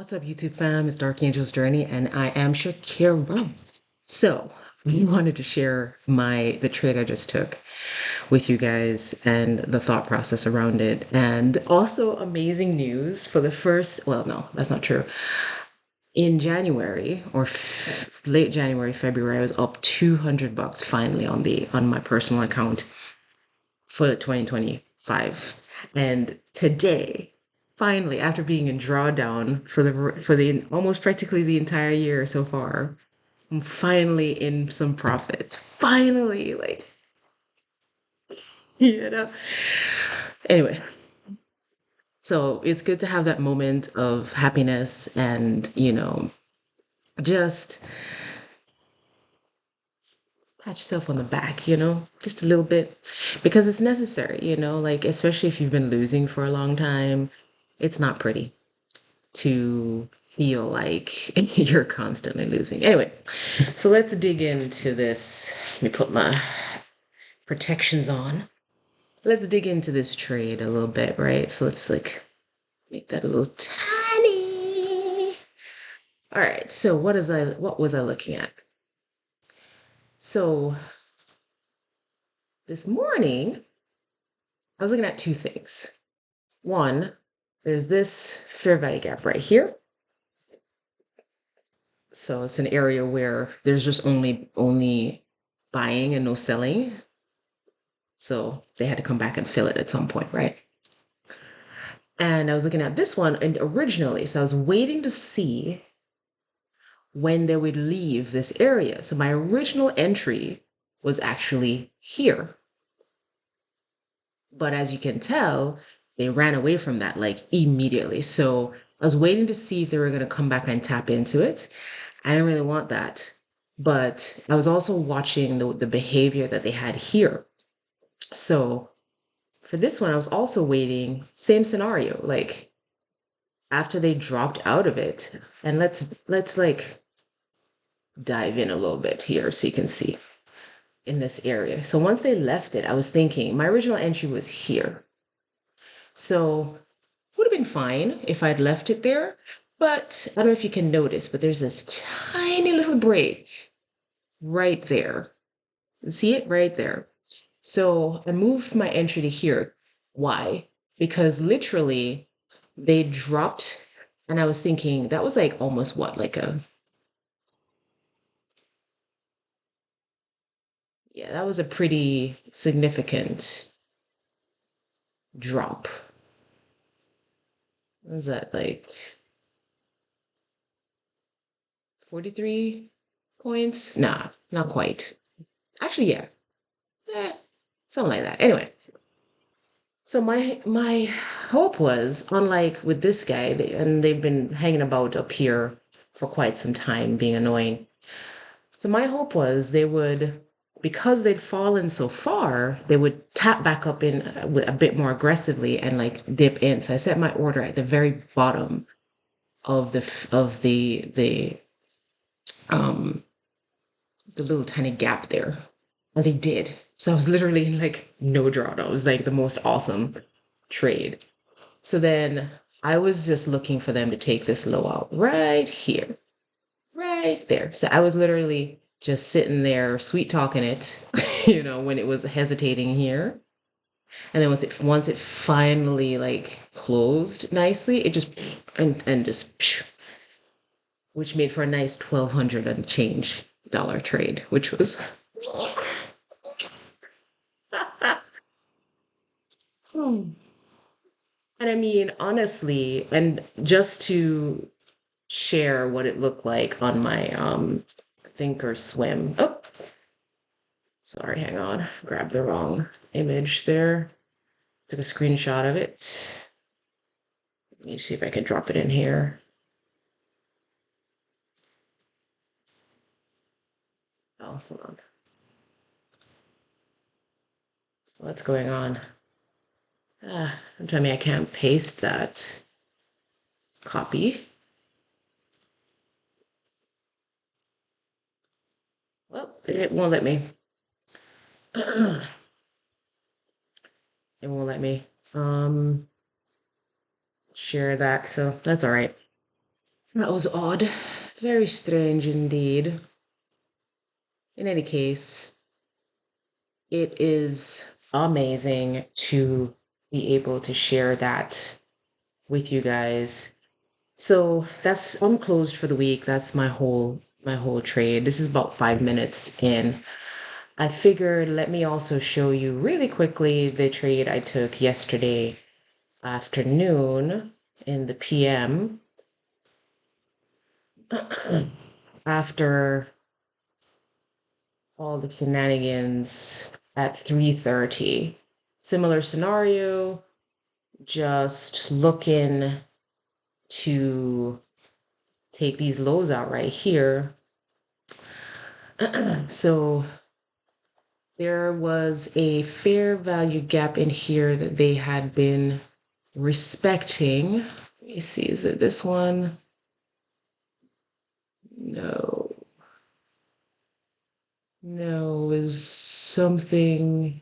What's up, YouTube fam? It's Dark Angel's Journey, and I am Shakira. So, we wanted to share the trade I just took with you guys and the thought process around it, and also amazing news for the first. Well, no, that's not true. In January or late January, February, I was up 200 bucks finally on my personal account for 2025. And today, finally, after being in drawdown for the almost practically the entire year so far, I'm finally in some profit. Finally, like, you know. Anyway, so it's good to have that moment of happiness and, just pat yourself on the back, just a little bit because it's necessary, like especially if you've been losing for a long time, it's not pretty to feel like you're constantly losing. Anyway, so let's dig into this. Let me put my protections on. Let's dig into this trade a little bit, right? So let's like make that a little tiny. All right. So what was I looking at? So this morning I was looking at two things. One, there's this fair value gap right here. So it's an area where there's just only buying and no selling. So they had to come back and fill it at some point, right? And I was looking at this one and originally, so I was waiting to see when they would leave this area. So my original entry was actually here. But as you can tell, they ran away from that like immediately. So I was waiting to see if they were going to come back and tap into it. I didn't really want that. But I was also watching the behavior that they had here. So for this one, I was also waiting, same scenario, like after they dropped out of it. And let's like dive in a little bit here so you can see in this area. So once they left it, I was thinking my original entry was here. So would have been fine if I'd left it there. But I don't know if you can notice, but there's this tiny little break right there. See it right there. So I moved my entry to here. Why? Because literally they dropped, and I was thinking that was like almost what, like yeah, that was a pretty significant drop. What was that like 43 points? Nah, not quite. Actually, yeah, eh, something like that. Anyway, so my hope was, unlike with this guy, and they've been hanging about up here for quite some time, being annoying. So my hope was they would, because they'd fallen so far, they would tap back up in a bit more aggressively and like dip in. So I set my order at the very bottom of um the little tiny gap there. And they did. So I was literally in like no drawdown. It was like the most awesome trade. So then I was just looking for them to take this low out right here, right there. So I was literally just sitting there, sweet talking it, when it was hesitating here. And then once it finally like closed nicely, it just and just which made for a nice 1,200 and change dollar trade, which was and I mean honestly, and just to share what it looked like on my thinkorswim. Oh, sorry, hang on. Grabbed the wrong image there. Took a screenshot of it. Let me see if I can drop it in here. Oh, hold on. What's going on? Don't tell me I can't paste that copy. Well, it won't let me. It won't let me share that, so that's all right. That was odd. Very strange indeed. In any case, it is amazing to be able to share that with you guys. So that's I'm closed for the week. That's my whole trade. This is about 5 minutes in. I figured let me also show you really quickly the trade I took yesterday afternoon in the PM after all the shenanigans at 3:30. Similar scenario, just looking to take these lows out right here. So there was a fair value gap in here that they had been respecting. Let me see, is it this one? No. No, is something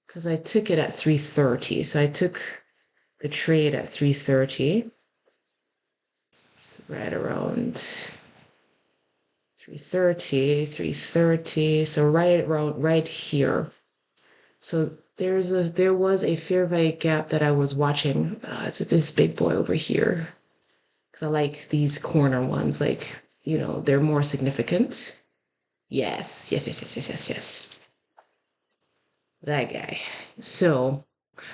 because I took it at 3:30. So I took the trade at 3:30. Right around 3:30. So right around right here. So there was a fair value gap that I was watching. It's this big boy over here. Because I like these corner ones, like, they're more significant. Yes, yes, yes, yes, yes, yes, yes. That guy. So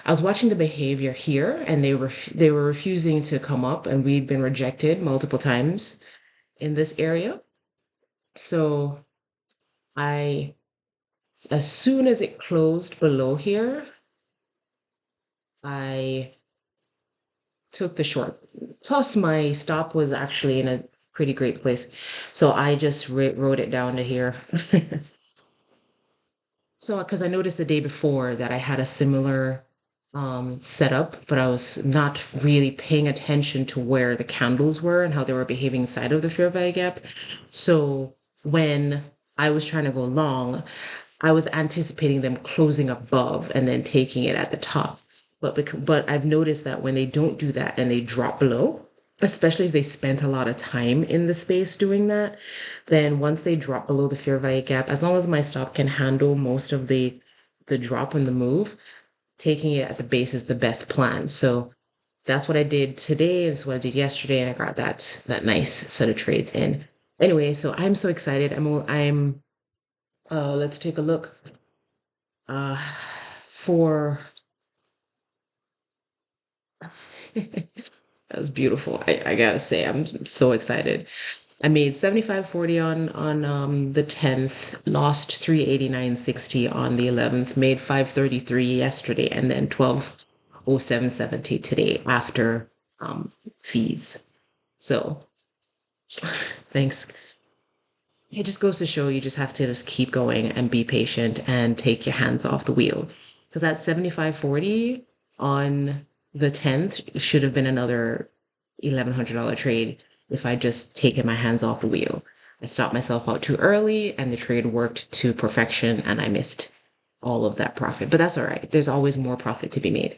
I was watching the behavior here, and they were refusing to come up, and we'd been rejected multiple times in this area. So I, as soon as it closed below here, I took the short. Plus, my stop was actually in a pretty great place, so I just wrote it down to here. So, because I noticed the day before that I had a similar setup, but I was not really paying attention to where the candles were and how they were behaving inside of the fair value gap. So when I was trying to go long, I was anticipating them closing above and then taking it at the top. But I've noticed that when they don't do that and they drop below, especially if they spent a lot of time in the space doing that, then once they drop below the fair value gap, as long as my stop can handle most of the drop and the move, taking it as a base is the best plan. So that's what I did today. That's what I did yesterday, and I got that nice set of trades in. Anyway, so I'm so excited. Let's take a look. Uh for That was beautiful. I gotta say, I'm so excited. I made 75.40 on the 10th, lost 389.60 on the 11th, made 533 yesterday, and then 1207.70 today after fees. So thanks. It just goes to show you just have to just keep going and be patient and take your hands off the wheel. Because that 75.40 on the 10th should have been another $1,100 trade if I just taken my hands off the wheel. I stopped myself out too early and the trade worked to perfection and I missed all of that profit. But that's all right. There's always more profit to be made.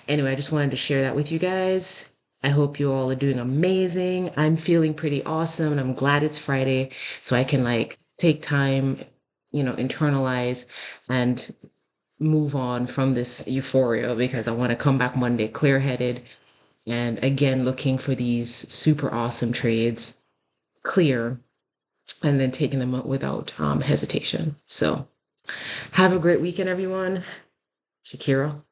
Anyway, I just wanted to share that with you guys. I hope you all are doing amazing. I'm feeling pretty awesome and I'm glad it's Friday so I can like take time, internalize and move on from this euphoria because I want to come back Monday clear-headed and again looking for these super awesome trades clear and then taking them up without hesitation. So have a great weekend, everyone. Shakira.